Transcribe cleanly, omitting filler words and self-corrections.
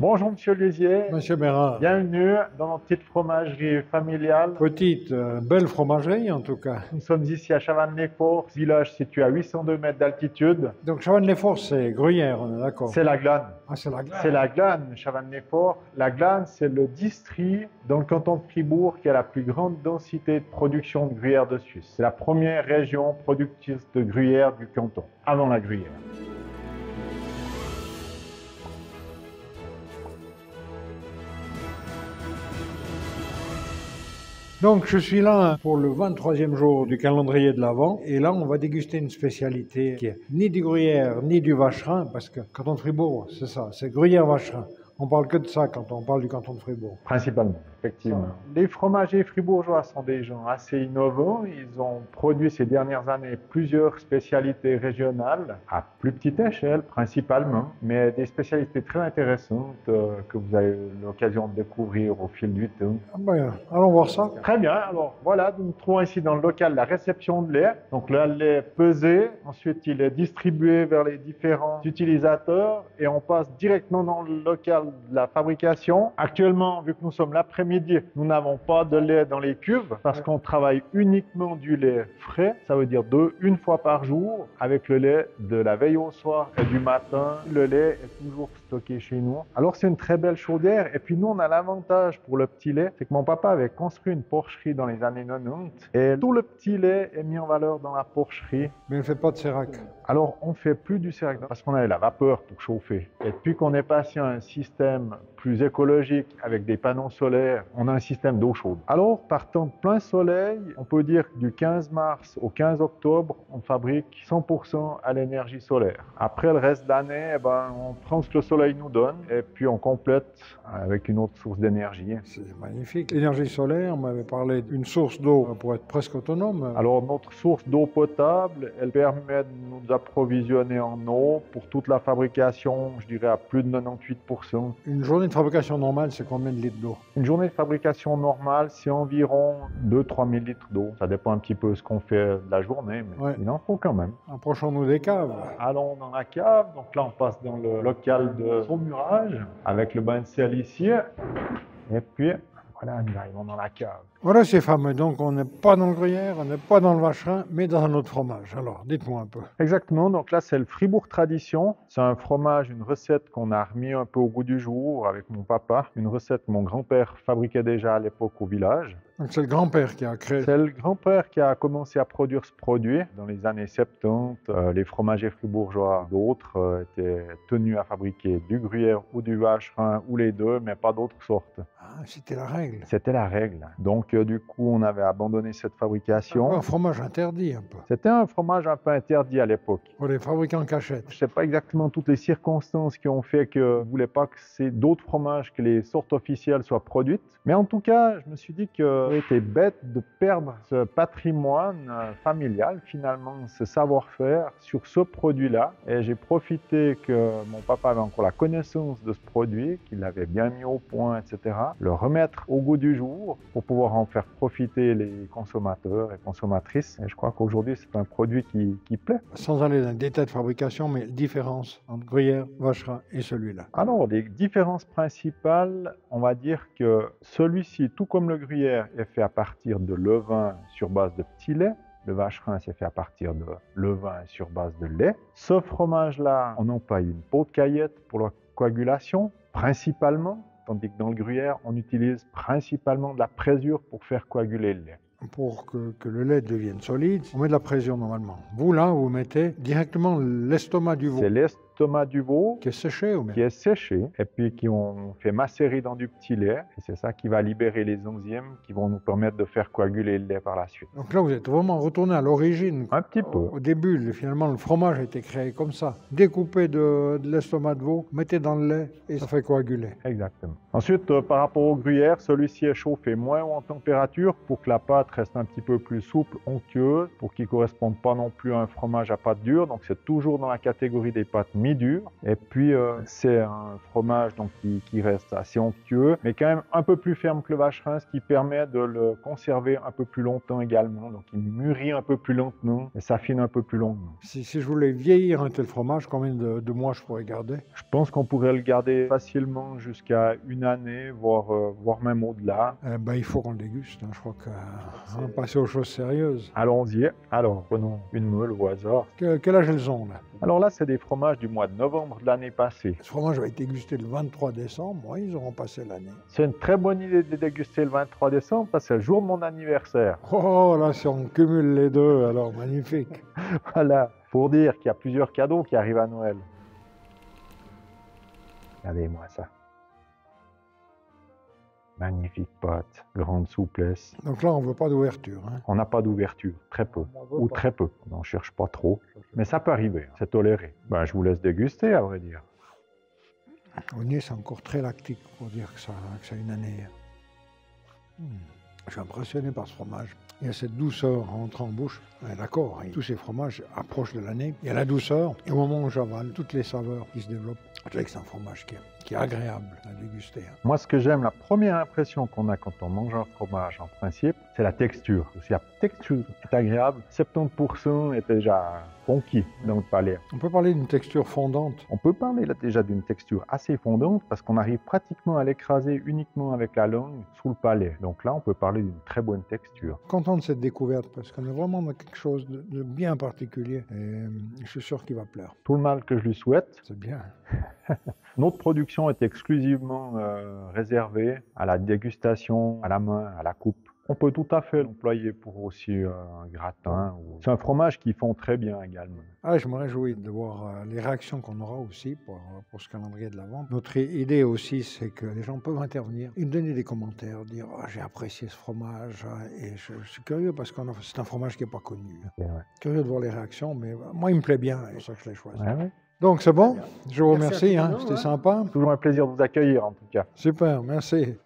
Bonjour Monsieur Lézier, Monsieur Bérard, bienvenue dans notre petite fromagerie familiale. petite, belle fromagerie en tout cas. Nous sommes ici à Chavannes-les-Forts, village situé à 802 mètres d'altitude. Donc Chavannes-les-Forts, c'est Gruyère, on est d'accord. C'est la Glane. Ah, c'est la glace. C'est la Glane, Chavannes-les-Forts. La Glane, c'est le district dans le canton de Fribourg qui a la plus grande densité de production de gruyère de Suisse. C'est la première région productrice de gruyère du canton, avant la gruyère. Donc je suis là pour le 23e jour du calendrier de l'Avent et là on va déguster une spécialité qui est ni du gruyère ni du vacherin parce que canton de Fribourg c'est ça, c'est gruyère vacherin. On parle que de ça quand on parle du canton de Fribourg. Principalement, effectivement. Les fromagers fribourgeois sont des gens assez innovants. Ils ont produit ces dernières années plusieurs spécialités régionales, à plus petite échelle principalement, mais des spécialités très intéressantes que vous avez eu l'occasion de découvrir au fil du temps. Ah ben, allons voir ça. Très bien, alors voilà, nous nous trouvons ici dans le local de la réception de lait. Donc là, le lait est pesé, ensuite il est distribué vers les différents utilisateurs et on passe directement dans le local de la fabrication. Actuellement, vu que nous sommes l'après-midi, nous n'avons pas de lait dans les cuves parce qu'on travaille uniquement du lait frais. Ça veut dire une fois par jour avec le lait de la veille au soir et du matin. Le lait est toujours stocké chez nous. Alors c'est une très belle chaudière et puis nous on a l'avantage pour le petit lait, c'est que mon papa avait construit une porcherie dans les années 90 et tout le petit lait est mis en valeur dans la porcherie. Mais il ne fait pas de sérac. Alors, on ne fait plus du sérac parce qu'on avait la vapeur pour chauffer. Et depuis qu'on est passé à un système plus écologique avec des panneaux solaires, on a un système d'eau chaude. Alors, partant de plein soleil, on peut dire que du 15 mars au 15 octobre, on fabrique 100% à l'énergie solaire. Après, le reste de l'année, on prend ce que le soleil nous donne et puis on complète avec une autre source d'énergie. C'est magnifique. L'énergie solaire, on m'avait parlé d'une source d'eau pour être presque autonome. Alors, notre source d'eau potable, elle permet de nous approvisionner en eau pour toute la fabrication, je dirais à plus de 98%. Une journée de fabrication normale, c'est combien de litres d'eau? Une journée de fabrication normale, c'est environ 2-3 000 litres d'eau. Ça dépend un petit peu de ce qu'on fait de la journée, mais Ouais. il en faut quand même. Approchons-nous des caves. Allons dans la cave. Donc là, on passe dans le local de saumurage avec le bain de sel ici. Et puis, voilà, nous arrivons dans la cave. Voilà ces fameux. Donc on n'est pas dans le gruyère, on n'est pas dans le vacherin, mais dans un autre fromage. Alors, dites-moi un peu. Exactement, donc là c'est le Fribourg Tradition. C'est un fromage, une recette qu'on a remis un peu au goût du jour avec mon papa. Une recette que mon grand-père fabriquait déjà à l'époque au village. Donc c'est le grand-père qui a créé. C'est le grand-père qui a commencé à produire ce produit. Dans les années 70, les fromagers fribourgeois d'autres étaient tenus à fabriquer du gruyère ou du vacherin ou les deux, mais pas d'autres sortes. Ah, c'était la règle. C'était la règle. Donc du coup, on avait abandonné cette fabrication. Un fromage interdit un peu. C'était un fromage un peu interdit à l'époque. Pour les fabriquer en cachette. Je ne sais pas exactement toutes les circonstances qui ont fait que je ne voulais pas que d'autres fromages que les sortes officielles soient produites. Mais en tout cas, je me suis dit que ça aurait été bête de perdre ce patrimoine familial, finalement, ce savoir-faire sur ce produit-là. Et j'ai profité que mon papa avait encore la connaissance de ce produit, qu'il l'avait bien mis au point, etc. Le remettre au goût du jour pour pouvoir en faire profiter les consommateurs et consommatrices. Et je crois qu'aujourd'hui, c'est un produit qui plaît. Sans aller dans le détail de fabrication, mais différence entre gruyère, vacherin et celui-là. Alors, les différences principales, on va dire que celui-ci, tout comme le gruyère, est fait à partir de levain sur base de petit lait. Le vacherin, c'est fait à partir de levain sur base de lait. Ce fromage-là, on emploie une peau de caillette pour la coagulation, principalement. Tandis que dans le gruyère, on utilise principalement de la présure pour faire coaguler le lait. Pour que le lait devienne solide, on met de la pression normalement. Vous, là, vous mettez directement l'estomac du veau. C'est l'estomac du veau qui est séché ou qui est séché et puis qui on fait macérer dans du petit lait. Et c'est ça qui va libérer les enzymes qui vont nous permettre de faire coaguler le lait par la suite. Donc là, vous êtes vraiment retourné à l'origine. Un petit peu. Au début, finalement, le fromage a été créé comme ça. Découpé de l'estomac de veau, mettez dans le lait et ça fait coaguler. Exactement. Ensuite, par rapport au gruyère, celui-ci est chauffé moins haut en température pour que la pâte reste un petit peu plus souple, onctueuse, pour qu'il ne corresponde pas non plus à un fromage à pâte dure. Donc c'est toujours dans la catégorie des pâtes mi-dur. Et puis, c'est un fromage donc, qui reste assez onctueux, mais quand même un peu plus ferme que le vacherin, ce qui permet de le conserver un peu plus longtemps également. Donc, il mûrit un peu plus lentement et s'affine un peu plus longuement. Si je voulais vieillir un tel fromage, combien de mois je pourrais garder? Je pense qu'on pourrait le garder facilement jusqu'à 1 année, voire même au-delà. Il faut qu'on le déguste. Je crois qu'on va passer aux choses sérieuses. Allons-y. Alors, prenons une meule au hasard. Quel âge elles ont là? Alors là, c'est des fromages du mois de novembre de l'année passée. Ce fromage va être dégusté le 23 décembre. Moi, ils auront passé l'année. C'est une très bonne idée de les déguster le 23 décembre parce que c'est le jour de mon anniversaire. Oh là, si on cumule les deux, alors magnifique. Voilà, pour dire qu'il y a plusieurs cadeaux qui arrivent à Noël. Regardez-moi ça. Magnifique pâte, grande souplesse. Donc là, on ne veut pas d'ouverture. Hein. On n'a pas d'ouverture, très peu, ou très peu. On n'en cherche pas trop, mais ça peut arriver, c'est toléré. Je vous laisse déguster, à vrai dire. Au nez, c'est encore très lactique pour dire que ça a une année. Je suis impressionné par ce fromage. Il y a cette douceur en entrant en bouche. D'accord, tous ces fromages approchent de l'année. Il y a la douceur, et au moment où j'avale, toutes les saveurs qui se développent. Je dirais que c'est un fromage qui est agréable à déguster. Moi, ce que j'aime, la première impression qu'on a quand on mange un fromage, en principe, c'est la texture. Si la texture est agréable, 70% est déjà conquis dans le palais. On peut parler d'une texture fondante. On peut parler là déjà d'une texture assez fondante parce qu'on arrive pratiquement à l'écraser uniquement avec la langue sous le palais. Donc là, on peut parler d'une très bonne texture. Content de cette découverte parce qu'on est vraiment dans quelque chose de bien particulier et je suis sûr qu'il va plaire. Tout le mal que je lui souhaite. C'est bien. Notre production est exclusivement réservée à la dégustation, à la main, à la coupe. On peut tout à fait l'employer pour aussi un gratin. C'est un fromage qu'ils font très bien également. Je me réjouis de voir les réactions qu'on aura aussi pour ce calendrier de l'Avent. Notre idée aussi, c'est que les gens peuvent intervenir et me donner des commentaires, dire j'ai apprécié ce fromage et je suis curieux parce que c'est un fromage qui n'est pas connu. Curieux de voir les réactions, mais moi il me plaît bien et c'est pour ça que je l'ai choisi. Ouais. Donc c'est bon, je vous remercie, c'était sympa. Toujours un plaisir de vous accueillir en tout cas. Super, merci.